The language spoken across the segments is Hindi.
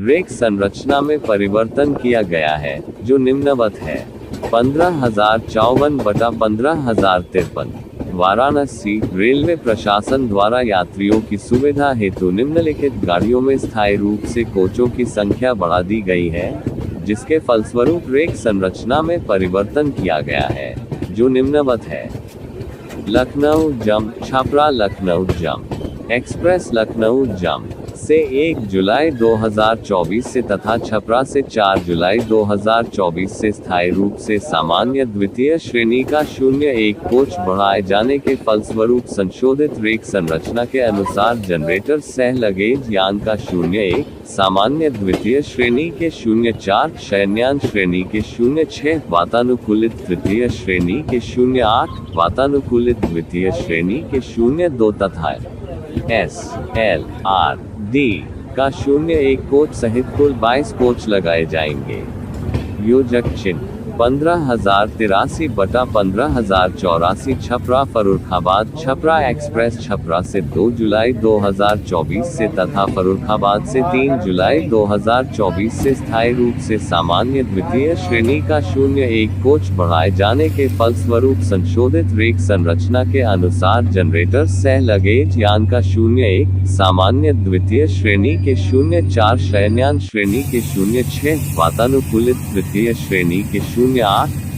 रेक संरचना में परिवर्तन किया गया है, जो निम्नवत है: 15,054 बटा 15,053। वाराणसी रेलवे प्रशासन द्वारा यात्रियों की सुविधा हेतु निम्नलिखित गाड़ियों में स्थायी रूप से कोचों की संख्या बढ़ा दी गई है, जिसके फलस्वरूप रेक संरचना में परिवर्तन किया गया है, जो निम्नवत है: लखनऊ जम छपरा लखनऊ जम एक्सप्रेस लखनऊ जम से 1 जुलाई 2024 से तथा छपरा से 4 जुलाई 2024 से स्थायी रूप से सामान्य द्वितीय श्रेणी का 01 कोच बढ़ाए जाने के फलस्वरूप संशोधित रेक संरचना के अनुसार जनरेटर सह लगेज यान का 01, सामान्य द्वितीय श्रेणी के 04, शयनयान श्रेणी के 06, वातानुकूलित तृतीय श्रेणी के 08, वातानुकूलित द्वितीय श्रेणी के 02 तथा SLRD का 01 कोच सहित कुल 22 कोच लगाए जाएंगे। योजक चिन्ह: 15,083 बटा 15,084 छपरा फर्रुखाबाद छपरा एक्सप्रेस छपरा से 2 जुलाई 2024 से तथा फर्रुखाबाद से 3 जुलाई 2024 से स्थायी रूप से सामान्य द्वितीय श्रेणी का 01 कोच बढ़ाए जाने के फलस्वरूप संशोधित रेक संरचना के अनुसार जनरेटर सह लगेज यान का 01, सामान्य द्वितीय श्रेणी के 04, शयनयान श्रेणी के 06, वातानुकूलित तृतीय श्रेणी के 08,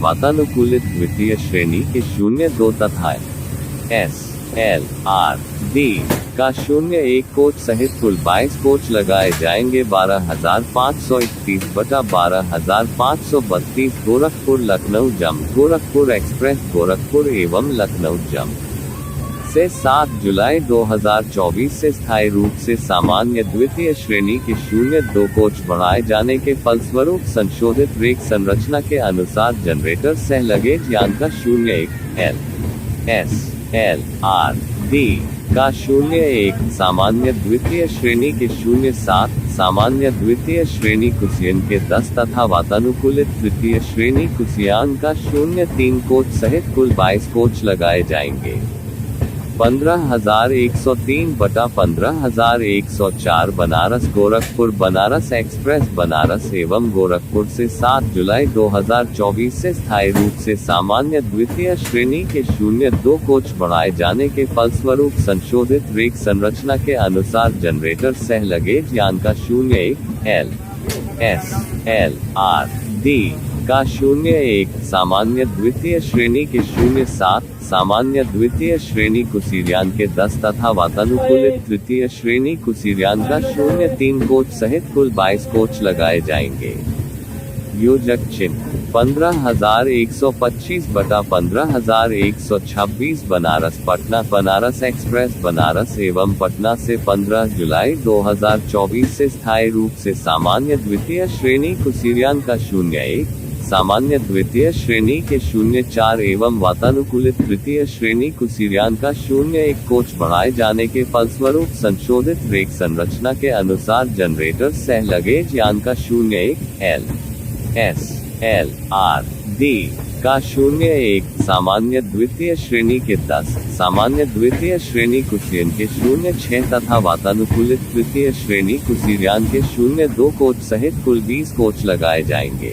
वातानुकूलित द्वितीय श्रेणी के 02 तथा SLRD का 01 कोच सहित कुल 22 कोच लगाए जाएंगे। 12,531 बटा 12,532 गोरखपुर लखनऊ जम गोरखपुर एक्सप्रेस गोरखपुर एवं लखनऊ जम से 7 जुलाई 2024 से स्थायी रूप से सामान्य द्वितीय श्रेणी के 02 कोच बढ़ाए जाने के फलस्वरूप संशोधित रेक संरचना के अनुसार जनरेटर सह लगेज यान का 01 SLRD का 01, सामान्य द्वितीय श्रेणी के 07, सामान्य द्वितीय श्रेणी कुसियन के 10 तथा वातानुकूलित तृतीय श्रेणी कुसियान का 03 कोच सहित कुल 22 कोच लगाए जाएंगे। 15,103 बटा 15,104 बनारस गोरखपुर बनारस एक्सप्रेस बनारस एवं गोरखपुर से 7 जुलाई 2024 से स्थायी रूप से सामान्य द्वितीय श्रेणी के 02 कोच बढ़ाए जाने के फलस्वरूप संशोधित रेक संरचना के अनुसार जनरेटर सह लगेज यान का 01 SLRD का 01, सामान्य द्वितीय श्रेणी के 07, सामान्य द्वितीय श्रेणी कुसिरियान के 10 तथा वातानुकूलित तृतीय श्रेणी कुसिरियान का 03 कोच सहित कुल 22 कोच लगाए जाएंगे। योजक चिन्ह: 15,125 बटा 15,126 बनारस पटना बनारस एक्सप्रेस बनारस एवं पटना से 15 जुलाई 2024 से स्थायी रूप से सामान्य द्वितीय श्रेणी कुसिरियान का 01, सामान्य द्वितीय श्रेणी के 04 एवं वातानुकूलित तृतीय श्रेणी कुसिरियान का 01 कोच बढ़ाए जाने के फलस्वरूप संशोधित रेक संरचना के अनुसार जनरेटर सह लगेज यान का 01 SLRD का 01, सामान्य द्वितीय श्रेणी के 10, सामान्य द्वितीय श्रेणी कुसियन के 06 तथा वातानुकूलित तृतीय श्रेणी कुसिरियान के 02 कोच सहित कुल 20 कोच लगाए जाएंगे।